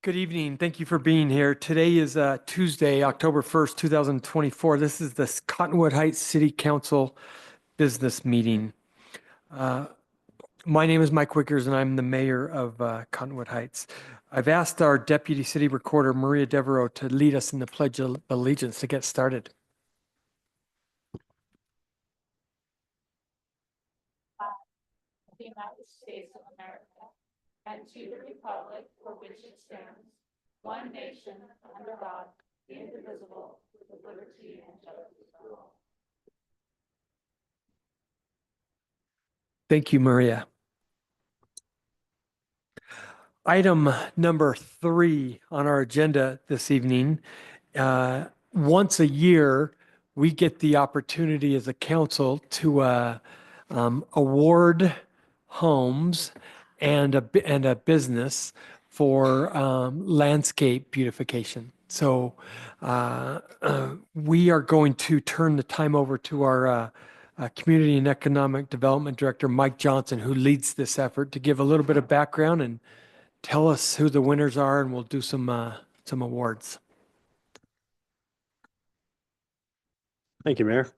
Good evening. Thank you for being here. Today is Tuesday, October 1st, 2024. This is the Cottonwood Heights City Council business meeting. My name is Mike Wickers, and I'm the mayor of Cottonwood Heights. I've asked our deputy city recorder, Maria Devereaux, to lead us in the Pledge of Allegiance to get started. The United States of America, and to the republic for which it stands, one nation, under God, indivisible, with liberty and justice for all. Thank you, Maria. Item number 3 on our agenda this evening. Once a year, we get the opportunity as a council to award homes and a business for landscape beautification. So we are going to turn the time over to our Community and Economic Development Director, Mike Johnson, who leads this effort, to give a little bit of background and tell us who the winners are, and we'll do some awards. Thank you, Mayor.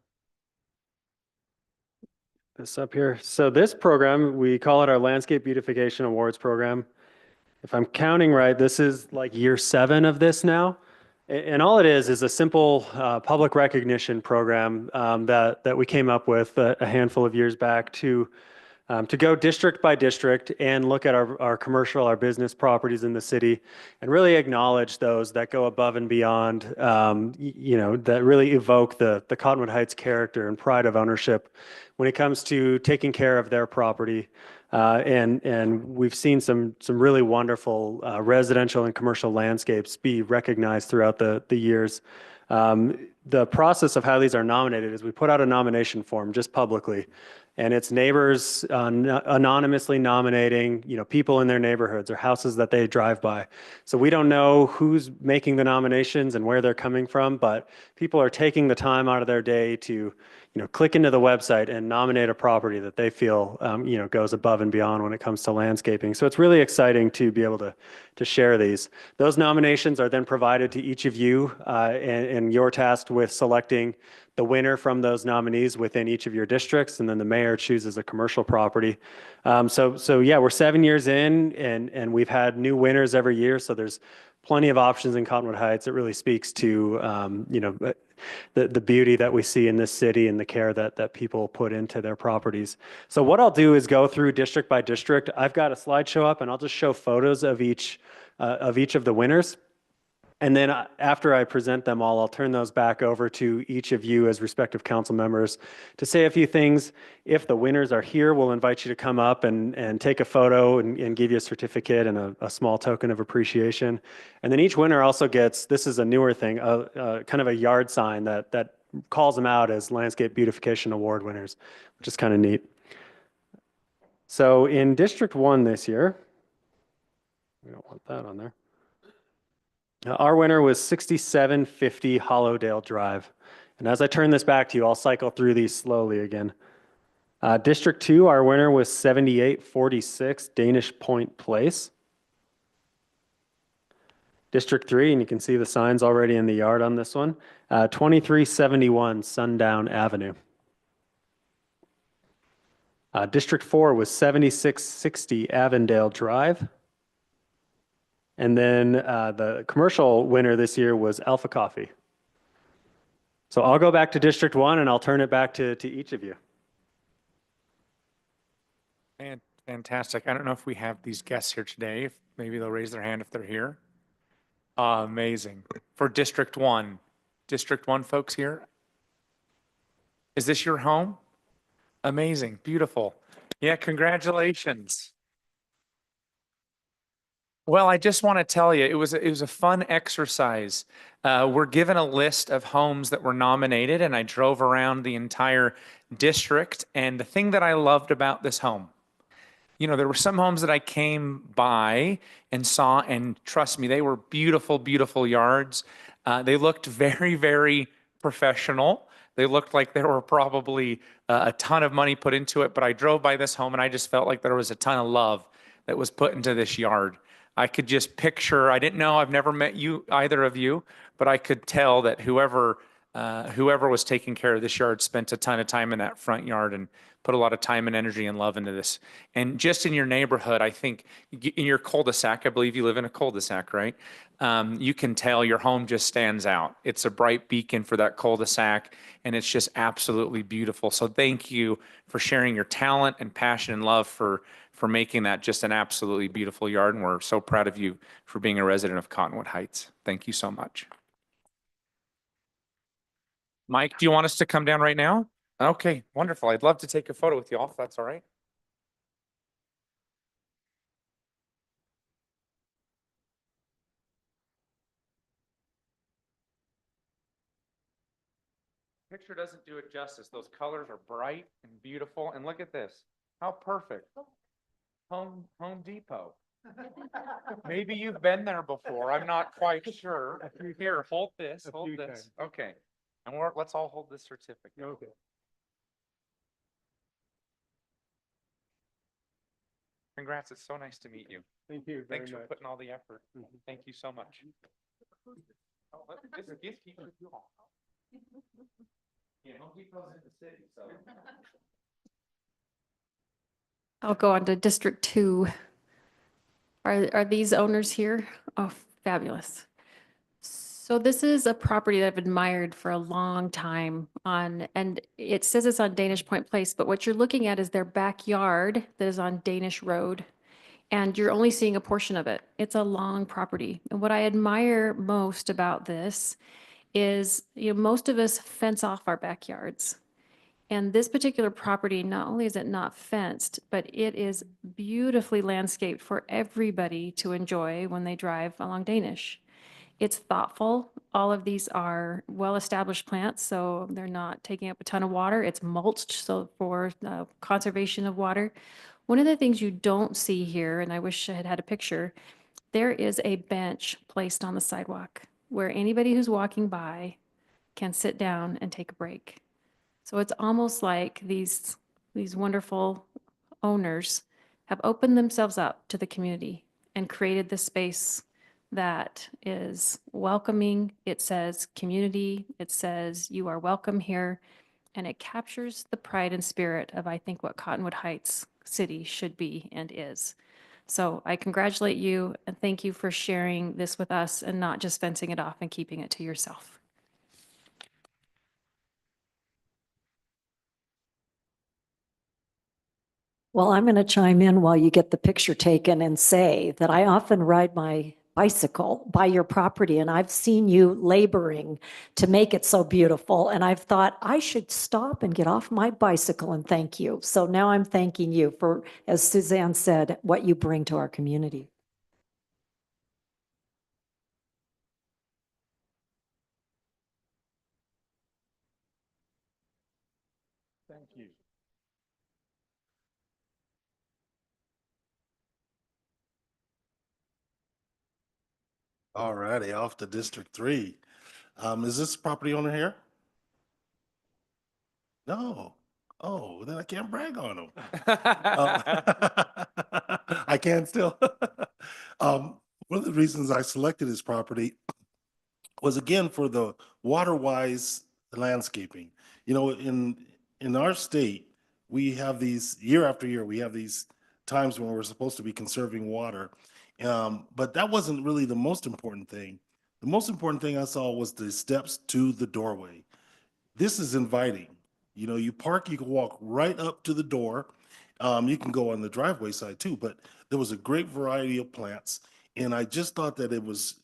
This up here. So this program, we call it our Landscape Beautification Awards program. If I'm counting right, this is like year 7 of this now. And all it is a simple public recognition program that we came up with a handful of years back to go district by district and look at our commercial, our business properties in the city, and really acknowledge those that go above and beyond, that really evoke the Cottonwood Heights character and pride of ownership when it comes to taking care of their property. And we've seen some really wonderful residential and commercial landscapes be recognized throughout the years. The process of how these are nominated is we put out a nomination form just publicly, and it's neighbors anonymously nominating, people in their neighborhoods or houses that they drive by. So we don't know who's making the nominations and where they're coming from, but people are taking the time out of their day to, click into the website and nominate a property that they feel, goes above and beyond when it comes to landscaping. So it's really exciting to be able to share these. Those nominations are then provided to each of you, and you're tasked with selecting the winner from those nominees within each of your districts, and then the mayor chooses a commercial property. So yeah, we're 7 years in, and we've had new winners every year. So there's plenty of options in Cottonwood Heights. It really speaks to the beauty that we see in this city and the care that people put into their properties. So what I'll do is go through district by district. I've got a slideshow up, and I'll just show photos of each of the winners. And then after I present them all, I'll turn those back over to each of you as respective council members to say a few things. If the winners are here, we'll invite you to come up and take a photo and give you a certificate and a small token of appreciation. And then each winner also gets, this is a newer thing, kind of a yard sign that calls them out as Landscape Beautification Award winners, which is kind of neat. So in District 1 this year, we don't want that on there. Our winner was 6750 Hollowdale Drive. And as I turn this back to you, I'll cycle through these slowly again. District 2, our winner was 7846 Danish Point Place. District 3, and you can see the signs already in the yard on this one, 2371 Sundown Avenue. District 4 was 7660 Avondale Drive. And then the commercial winner this year was Alpha Coffee. So I'll go back to District 1 and I'll turn it back to each of you. Fantastic. I don't know if we have these guests here today. Maybe they'll raise their hand if they're here. Amazing. For District 1. District 1 folks here? Is this your home? Amazing. Beautiful. Yeah, congratulations. Well, I just want to tell you, it was a fun exercise. We're given a list of homes that were nominated, and I drove around the entire district. And the thing that I loved about this home, there were some homes that I came by and saw, and trust me, they were beautiful, beautiful yards. They looked very, very professional. They looked like there were probably a ton of money put into it, but I drove by this home and I just felt like there was a ton of love that was put into this yard. I could just picture, I didn't know, I've never met you, either of you, but I could tell that whoever was taking care of this yard spent a ton of time in that front yard and put a lot of time and energy and love into this. And just in your neighborhood, I think in your cul-de-sac, I believe you live in a cul-de-sac, right? You can tell your home just stands out. It's a bright beacon for that cul-de-sac, and it's just absolutely beautiful. So thank you for sharing your talent and passion and love for making that just an absolutely beautiful yard. And we're so proud of you for being a resident of Cottonwood Heights. Thank you so much. Mike, do you want us to come down right now? Okay, wonderful. I'd love to take a photo with you all, if that's all right. Picture doesn't do it justice. Those colors are bright and beautiful. And look at this. How perfect. Home Depot. Maybe you've been there before. I'm not quite sure. Here, hold this, hold this. Okay. And let's all hold this certificate. Okay. Congrats. It's so nice to meet you. Thank you very Thanks for much. putting all the effort. Thank you so much. Oh, this is gift keeper. Yeah, Home Depot's in the city, so. I'll go on to District 2. Are these owners here? Oh, fabulous. So this is a property that I've admired for a long time and it says it's on Danish Point Place, but what you're looking at is their backyard that is on Danish Road. And you're only seeing a portion of it. It's a long property. And what I admire most about this is, most of us fence off our backyards. And this particular property, not only is it not fenced, but it is beautifully landscaped for everybody to enjoy when they drive along Danish. It's thoughtful. All of these are well-established plants, so they're not taking up a ton of water. It's mulched, so for conservation of water. One of the things you don't see here, and I wish I had had a picture, there is a bench placed on the sidewalk where anybody who's walking by can sit down and take a break. So it's almost like these wonderful owners have opened themselves up to the community and created this space that is welcoming. It says community, it says you are welcome here, and it captures the pride and spirit of, I think, what Cottonwood Heights City should be and is. So I congratulate you and thank you for sharing this with us and not just fencing it off and keeping it to yourself. Well, I'm going to chime in while you get the picture taken and say that I often ride my bicycle by your property and I've seen you laboring to make it so beautiful. And I've thought I should stop and get off my bicycle and thank you. So now I'm thanking you for, as Suzanne said, what you bring to our community. Thank you. All righty, off to District 3. Is this property owner here? No. Oh, then I can't brag on him. I can still. One of the reasons I selected this property was again for the water-wise landscaping. In our state, we have these year after year, we have these times when we're supposed to be conserving water. But that wasn't really the most important thing. The most important thing I saw was the steps to the doorway. This is inviting. You park, you can walk right up to the door. You can go on the driveway side too, but there was a great variety of plants. And I just thought that it was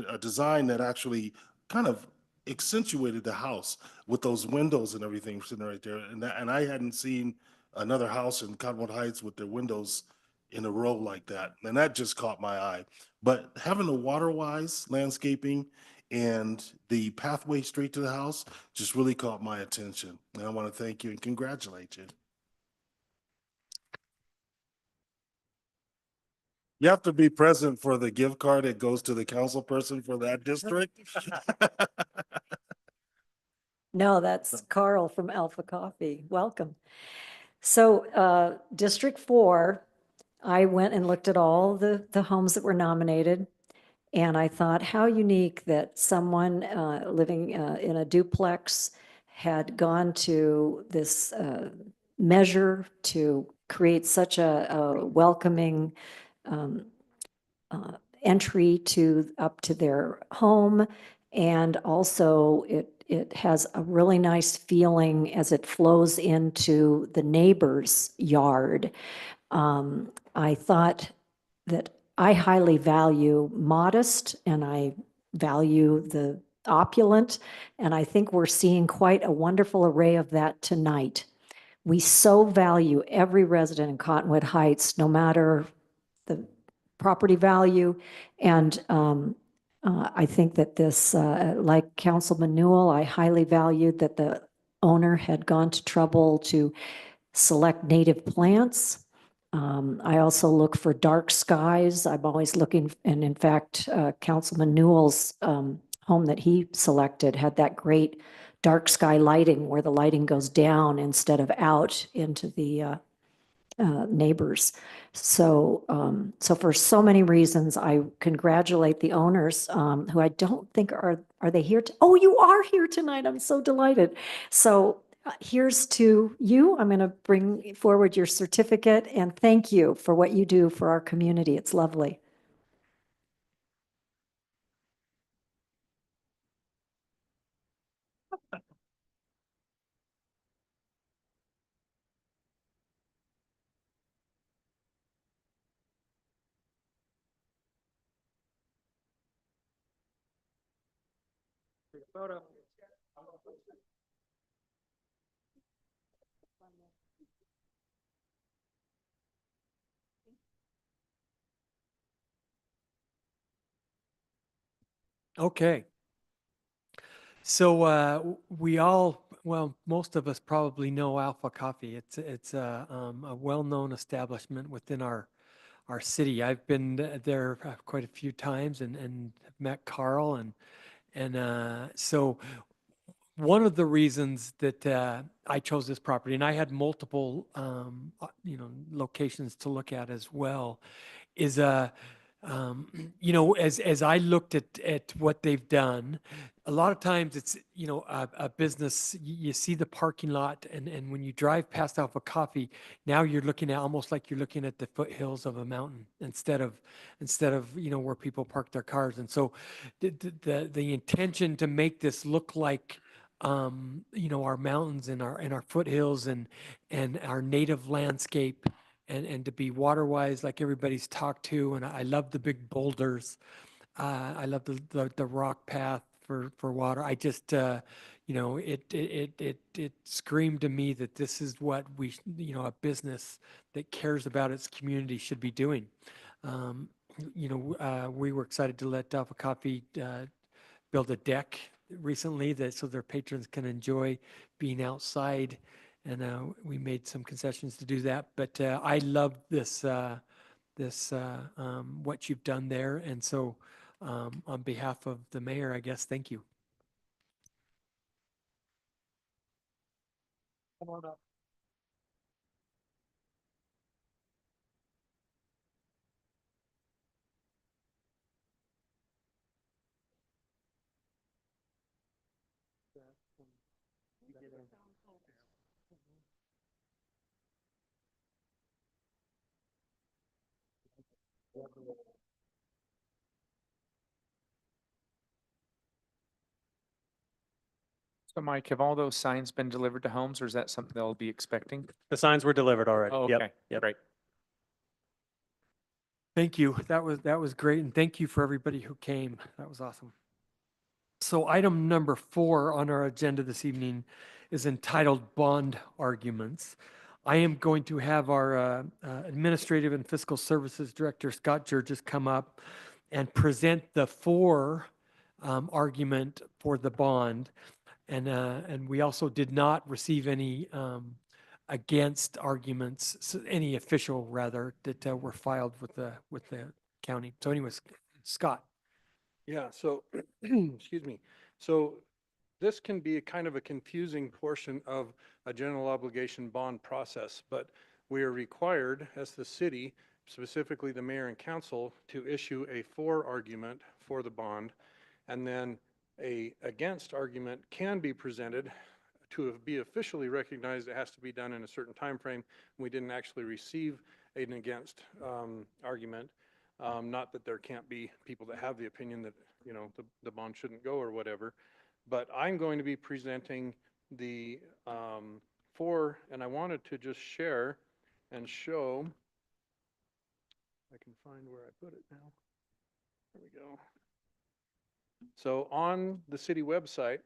a design that actually kind of accentuated the house with those windows and everything sitting right there. And I hadn't seen another house in Cottonwood Heights with their windows in a row like that. And that just caught my eye. But having the water-wise landscaping and the pathway straight to the house just really caught my attention. And I want to thank you and congratulate you. You have to be present for the gift card that goes to the council person for that district. No, that's Carl from Alpha Coffee. Welcome. So District 4 I went and looked at all the homes that were nominated. And I thought, how unique that someone living in a duplex had gone to this measure to create such a welcoming entry up to their home. And also it has a really nice feeling as it flows into the neighbor's yard. I thought that I highly value modest and I value the opulent. And I think we're seeing quite a wonderful array of that tonight. We so value every resident in Cottonwood Heights, no matter the property value. And I think that this, like Councilman Newell, I highly valued that the owner had gone to trouble to select native plants. I also look for dark skies. I'm always looking, and in fact, Councilman Newell's home that he selected had that great dark sky lighting where the lighting goes down instead of out into the neighbors. So for so many reasons, I congratulate the owners, who I don't think are they here? Oh, you are here tonight. I'm so delighted. So here's to you. I'm going to bring forward your certificate and thank you for what you do for our community. It's lovely. Okay. So we all, well, most of us probably know Alpha Coffee. It's a well-known establishment within our city. I've been there quite a few times and have met Carl and so one of the reasons that I chose this property, and I had multiple locations to look at as well, is as I looked at what they've done, a lot of times it's a business. You see the parking lot, and when you drive past Alpha Coffee, now you're looking at almost like you're looking at the foothills of a mountain instead of where people park their cars. And so the intention to make this look like our mountains and our foothills and our native landscape and to be water wise like everybody's talked to. And I love the big boulders. I love the rock path for water. I just it screamed to me that this is what a business that cares about its community should be doing. We were excited to let Alpha Coffee build a deck recently so their patrons can enjoy being outside. And we made some concessions to do that. But I love this, what you've done there. And so on behalf of the mayor, I guess, thank you. Come on up. So Mike, have all those signs been delivered to homes or is that something they'll be expecting? The signs were delivered already. Oh, Yep, okay, yep. great. Thank you. That was great. And thank you for everybody who came. That was awesome. So item number 4 on our agenda this evening is entitled Bond Arguments. I am going to have our Administrative and Fiscal Services Director, Scott Jurgis, come up and present the 4 argument for the bond. And we also did not receive any against arguments, any official rather, that were filed with the county. So anyways, Scott. Yeah, so, excuse me. So this can be a kind of a confusing portion of a general obligation bond process, but we are required as the city specifically the mayor and council, to issue a for argument for the bond, and then a against argument can be presented. To be officially recognized, it has to be done in a certain time frame. We didn't actually receive an against argument. Not that there can't be people that have the opinion that, you know, the bond shouldn't go or whatever, but I'm going to be presenting the for, and I wanted to just share and show. I can find where I put it now. There we go. So on the city website,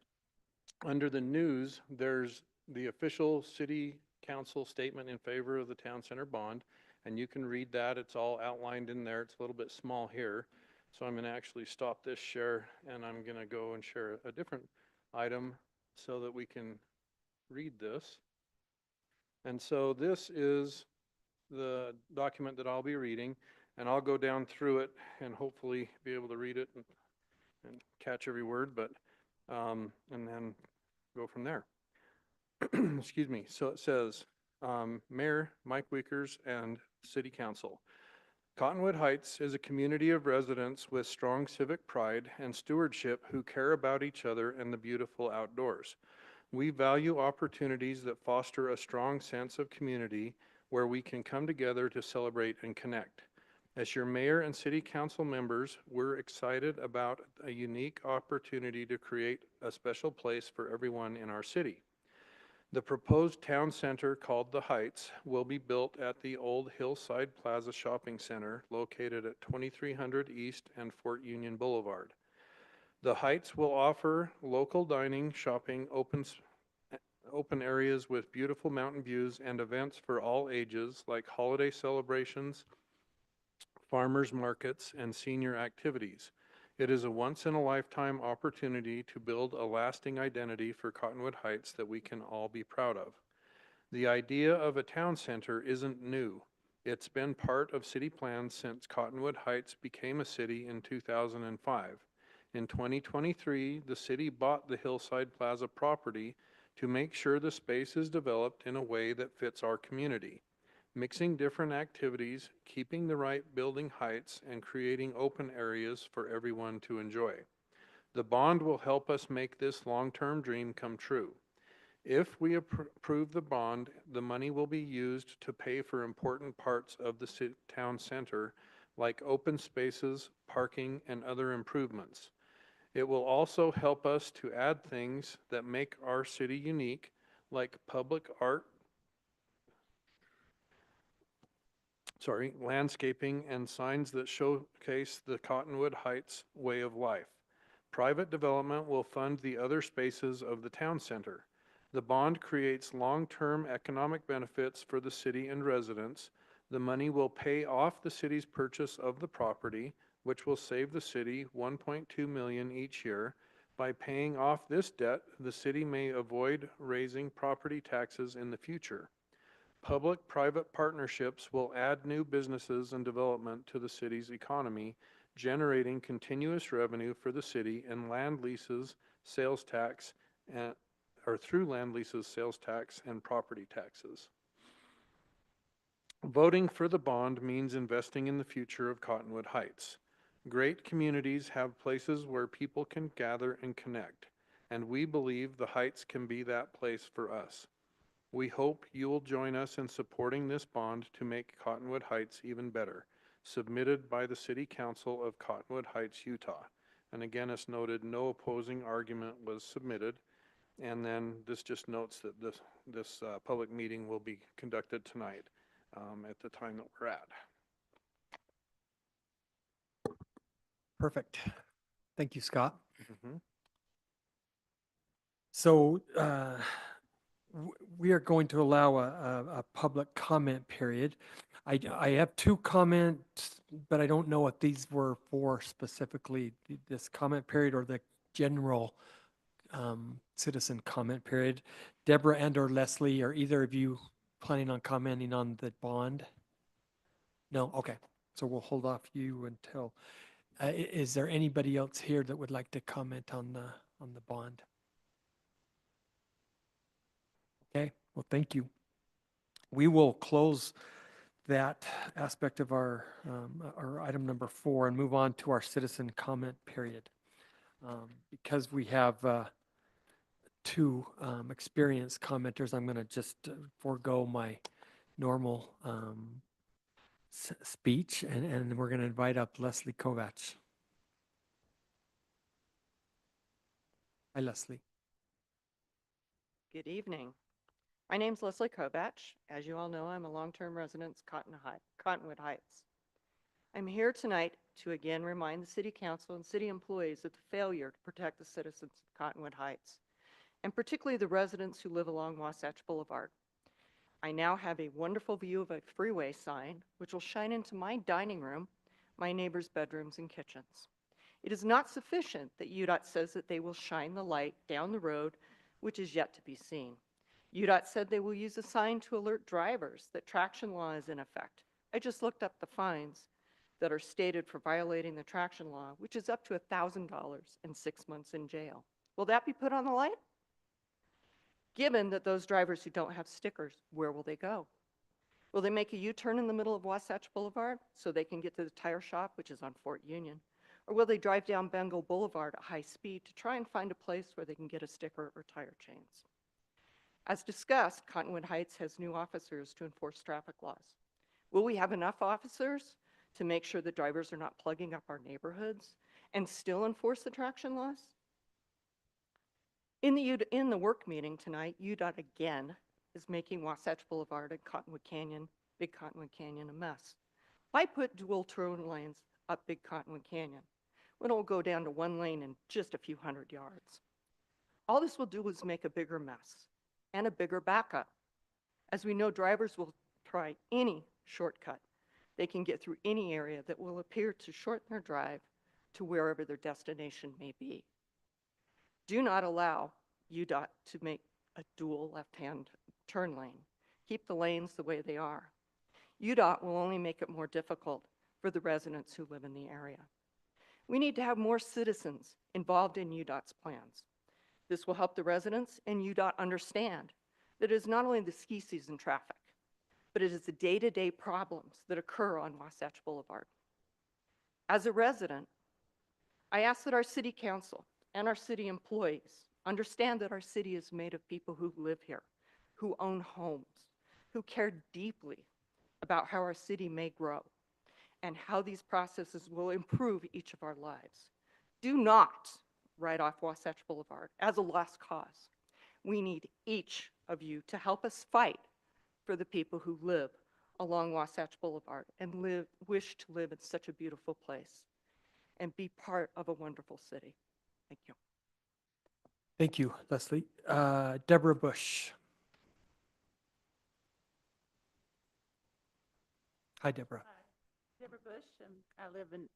under the news, there's the official city council statement in favor of the town center bond, and you can read that. It's all outlined in there. It's a little bit small here. So I'm going to actually stop this share, and I'm going to go and share a different item so that we can read this. And so this is the document that I'll be reading, and I'll go down through it and hopefully be able to read it and catch every word, but and then go from there. Excuse me. So it says, Mayor Mike Wiekers and City Council. Cottonwood Heights is a community of residents with strong civic pride and stewardship who care about each other and the beautiful outdoors. We value opportunities that foster a strong sense of community where we can come together to celebrate and connect. As your mayor and city council members, we're excited about a unique opportunity to create a special place for everyone in our city. The proposed town center, called the Heights, will be built at the old Hillside Plaza Shopping Center located at 2300 East and Fort Union Boulevard. The Heights will offer local dining, shopping, open areas with beautiful mountain views, and events for all ages like holiday celebrations, farmers markets, and senior activities. It is a once-in-a-lifetime opportunity to build a lasting identity for Cottonwood Heights that we can all be proud of. The idea of a town center isn't new. It's been part of city plans since Cottonwood Heights became a city in 2005. In 2023, the city bought the Hillside Plaza property to make sure the space is developed in a way that fits our community. Mixing different activities, keeping the right building heights, and creating open areas for everyone to enjoy. The bond will help us make this long-term dream come true. If we approve the bond, the money will be used to pay for important parts of the town center, like open spaces, parking, and other improvements. It will also help us to add things that make our city unique, like landscaping and signs that showcase the Cottonwood Heights way of life. Private development will fund the other spaces of the town center. The bond creates long-term economic benefits for the city and residents. The money will pay off the city's purchase of the property, which will save the city $1.2 million each year. By paying off this debt, the city may avoid raising property taxes in the future. Public-private partnerships will add new businesses and development to the city's economy, generating continuous revenue for the city and land leases, sales tax, through land leases, sales tax, and property taxes. Voting for the bond means investing in the future of Cottonwood Heights. Great communities have places where people can gather and connect, and we believe the Heights can be that place for us. We hope you will join us in supporting this bond to make Cottonwood Heights even better. Submitted by the City Council of Cottonwood Heights, Utah. And again, as noted, no opposing argument was submitted. And then this just notes that this public meeting will be conducted tonight at the time that we're at. Perfect. Thank you, Scott. Mhm. So we are going to allow a public comment period. I have two comments, but I don't know if these were for specifically this comment period or the general citizen comment period. Deborah and or Leslie, are either of you planning on commenting on the bond? No? Okay. So we'll hold off you until, is there anybody else here that would like to comment on the bond? Okay, well, thank you. We will close that aspect of our item number 4 and move on to our citizen comment period. Because we have two experienced commenters, I'm going to just forego my normal speech, and we're going to invite up Leslie Kovach. Hi, Leslie. Good evening. My name's Leslie Kovach. As you all know, I'm a long-term resident of Cottonwood Heights. I'm here tonight to again remind the City Council and city employees of the failure to protect the citizens of Cottonwood Heights, and particularly the residents who live along Wasatch Boulevard. I now have a wonderful view of a freeway sign, which will shine into my dining room, my neighbors' bedrooms and kitchens. It is not sufficient that UDOT says that they will shine the light down the road, which is yet to be seen. UDOT said they will use a sign to alert drivers that traction law is in effect. I just looked up the fines that are stated for violating the traction law, which is up to $1,000 and 6 months in jail. Will that be put on the light? Given that those drivers who don't have stickers, where will they go? Will they make a U-turn in the middle of Wasatch Boulevard so they can get to the tire shop, which is on Fort Union? Or will they drive down Bengal Boulevard at high speed to try and find a place where they can get a sticker or tire chains? As discussed, Cottonwood Heights has new officers to enforce traffic laws. Will we have enough officers to make sure that drivers are not plugging up our neighborhoods and still enforce the traction laws? In the work meeting tonight, UDOT again is making Wasatch Boulevard and Big Cottonwood Canyon a mess. Why put dual turn lanes up Big Cottonwood Canyon when it will go down to one lane in just a few hundred yards? All this will do is make a bigger mess and a bigger backup. As we know, drivers will try any shortcut they can get through any area that will appear to shorten their drive to wherever their destination may be. Do not allow UDOT to make a dual left-hand turn lane. Keep the lanes the way they are. UDOT will only make it more difficult for the residents who live in the area. We need to have more citizens involved in UDOT's plans. This will help the residents and UDOT understand that it is not only the ski season traffic, but it is the day-to-day problems that occur on Wasatch Boulevard. As a resident, I ask that our city council and our city employees understand that our city is made of people who live here, who own homes, who care deeply about how our city may grow and how these processes will improve each of our lives. Do not write off Wasatch Boulevard as a lost cause. We need each of you to help us fight for the people who live along Wasatch Boulevard and wish to live in such a beautiful place and be part of a wonderful city. Thank you. Thank you, Leslie. Deborah Bush. Hi, Deborah. Deborah Bush, and I live in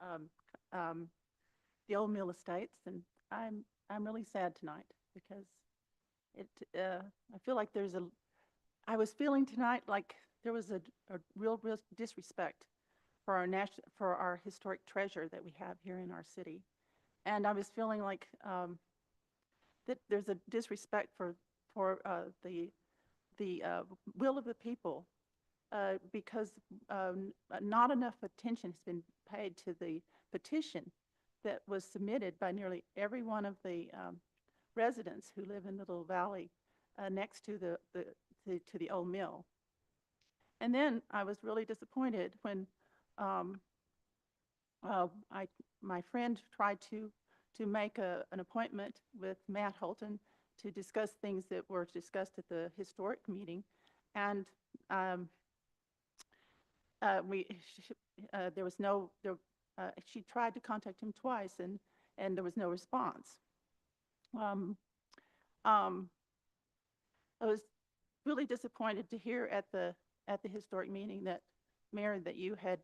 the Old Mill Estates, and I'm really sad tonight because I feel like I was feeling tonight like there was a real disrespect for our historic treasure that we have here in our city, and I was feeling like that there's a disrespect for the will of the people. Because not enough attention has been paid to the petition that was submitted by nearly every one of the residents who live in the little valley next to the old mill. And then I was really disappointed when my friend tried to make an appointment with Matt Holton to discuss things that were discussed at the historic meeting, and she tried to contact him twice, and there was no response. I was really disappointed to hear at the historic meeting that, Mayor, that you had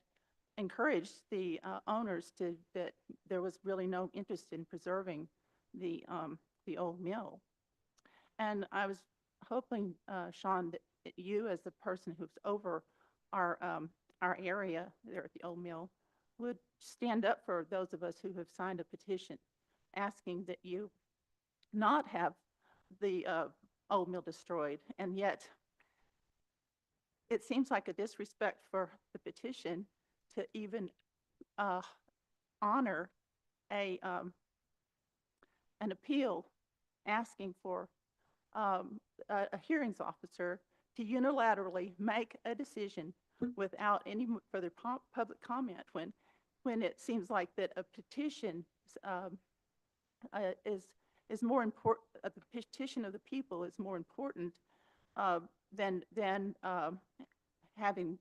encouraged the owners that there was really no interest in preserving the old mill. And I was hoping, Sean, that you, as the person who's over our area there at the old mill, would stand up for those of us who have signed a petition asking that you not have the old mill destroyed. And yet it seems like a disrespect for the petition to even honor an appeal asking for a hearings officer to unilaterally make a decision without any further public comment when it seems like that a petition is more important, the petition of the people is more important than having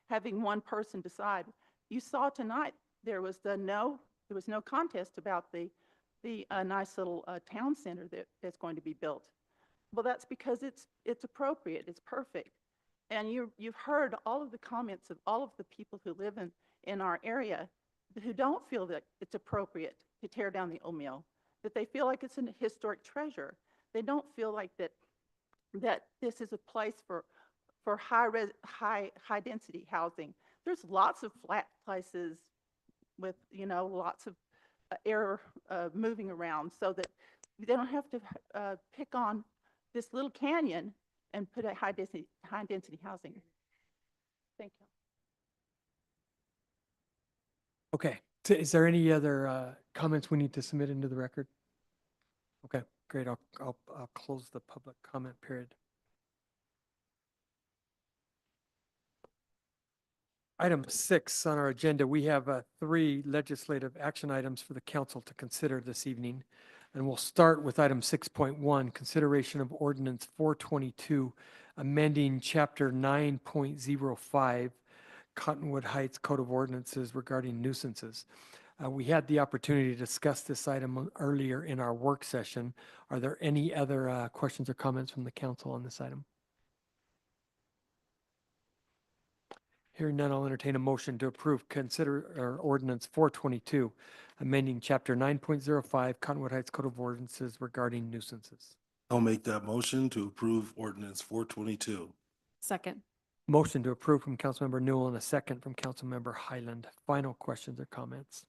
having one person decide. You saw tonight there was no contest about the nice little town center that's going to be built. Well, that's because it's appropriate, it's perfect. And you've heard all of the comments of all of the people who live in our area who don't feel that it's appropriate to tear down the old mill, that they feel like it's a historic treasure. They don't feel like that this is a place for high density housing. There's lots of flat places with lots of air moving around, so that they don't have to pick on this little canyon and put a high density housing. Thank you. Okay, so is there any other comments we need to submit into the record? Okay, great. I'll close the public comment period. Item 6 on our agenda, we have 3 legislative action items for the council to consider this evening. And we'll start with item 6.1, consideration of ordinance 422, amending chapter 9.05, Cottonwood Heights Code of Ordinances regarding nuisances. We had the opportunity to discuss this item earlier in our work session. Are there any other questions or comments from the council on this item? Hearing none, I'll entertain a motion to approve ordinance 422, amending chapter 9.05 Cottonwood Heights Code of Ordinances regarding nuisances. I'll make that motion to approve ordinance 422. Second. Motion to approve from Councilmember Newell and a second from Councilmember Highland. Final questions or comments?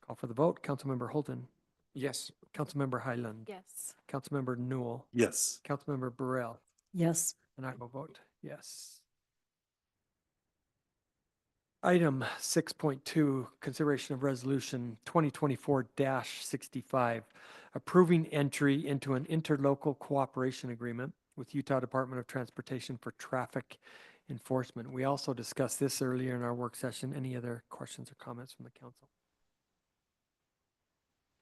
Call for the vote. Councilmember Holton. Yes. Councilmember Highland. Yes. Councilmember Newell. Yes. Councilmember Burrell. Yes. And I will vote yes. Item 6.2, consideration of resolution 2024-65, approving entry into an interlocal cooperation agreement with Utah Department of Transportation for traffic enforcement. We also discussed this earlier in our work session. Any other questions or comments from the council?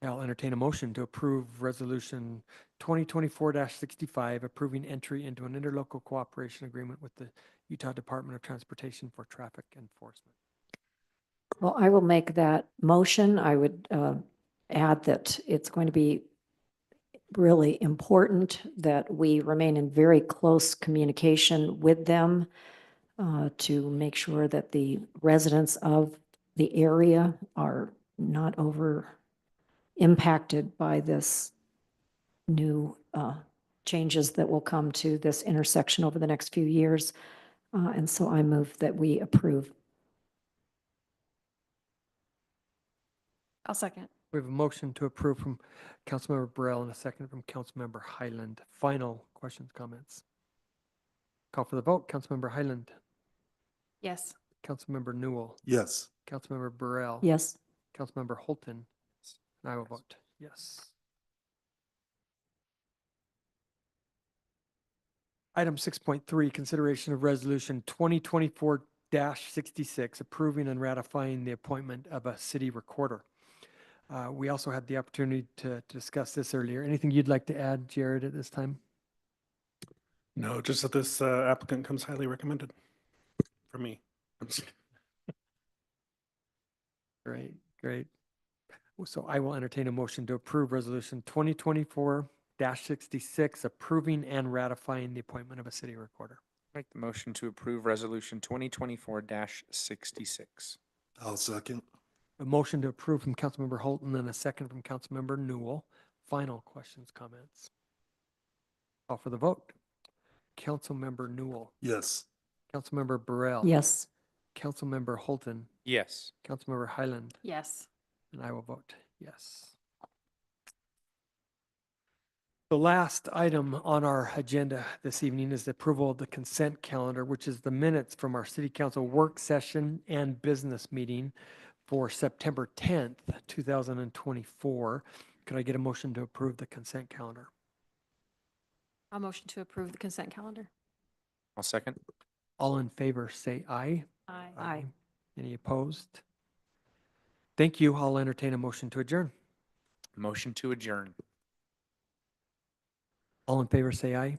I'll entertain a motion to approve resolution 2024-65, approving entry into an interlocal cooperation agreement with the Utah Department of Transportation for traffic enforcement. Well, I will make that motion. I would add that it's going to be really important that we remain in very close communication with them to make sure that the residents of the area are not over impacted by this new changes that will come to this intersection over the next few years. And so I move that we approve. I'll second. We have a motion to approve from Councilmember Burrell and a second from Councilmember Highland. Final questions, comments? Call for the vote. Councilmember Highland. Yes. Councilmember Newell. Yes. Councilmember Burrell. Yes. Councilmember Holton. And I will vote yes. Item 6.3, consideration of resolution 2024-66, approving and ratifying the appointment of a city recorder. We also had the opportunity to discuss this earlier. Anything you'd like to add, Jared, at this time? No, just that this applicant comes highly recommended for me. I'm just kidding. Great, great. So I will entertain a motion to approve resolution 2024-66, approving and ratifying the appointment of a city recorder. Make the motion to approve resolution 2024-66. I'll second. A motion to approve from Councilmember Holton and a second from Councilmember Newell. Final questions, comments? Call for the vote. Councilmember Newell. Yes. Councilmember Burrell. Yes. Councilmember Holton. Yes. Councilmember Highland. Yes. And I will vote yes. The last item on our agenda this evening is the approval of the consent calendar, which is the minutes from our city council work session and business meeting for September 10th, 2024. Could I get a motion to approve the consent calendar? I'll motion to approve the consent calendar. I'll second. All in favor, say aye. Aye. Any opposed? Thank you. I'll entertain a motion to adjourn. Motion to adjourn. All in favor, say aye.